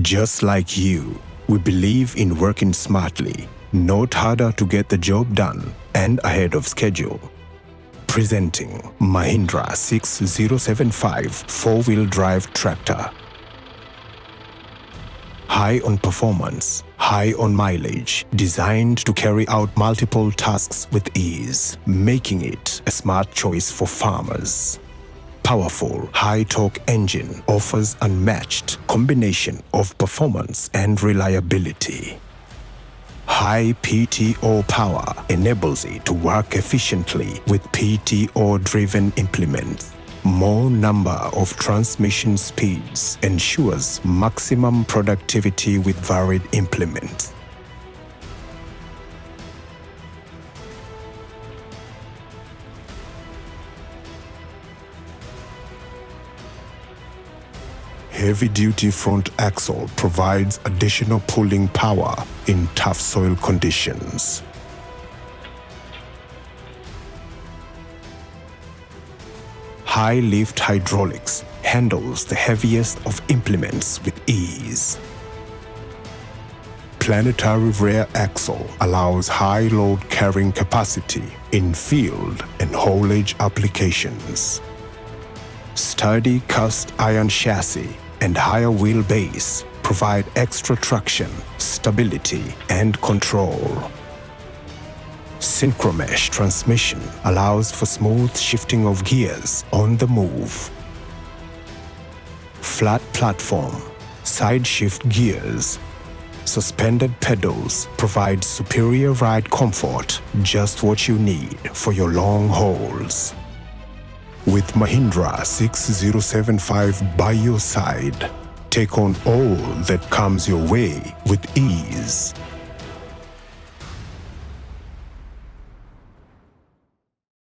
Just like you, we believe in working smartly, not harder to get the job done and ahead of schedule. Presenting Mahindra 6075 4-wheel drive tractor. High on performance, high on mileage, designed to carry out multiple tasks with ease, making it a smart choice for farmers. Powerful, high-torque engine offers unmatched combination of performance and reliability. High PTO power enables it to work efficiently with PTO-driven implements. More number of transmission speeds ensures maximum productivity with varied implements. Heavy-duty front axle provides additional pulling power in tough soil conditions. High-lift hydraulics handles the heaviest of implements with ease. Planetary rear axle allows high load carrying capacity in field and haulage applications. Sturdy cast iron chassis and higher wheelbase provide extra traction, stability, and control. Synchromesh transmission allows for smooth shifting of gears on the move. Flat platform, side shift gears, suspended pedals provide superior ride comfort, just what you need for your long hauls. With Mahindra 6075 by your side, take on all that comes your way with ease.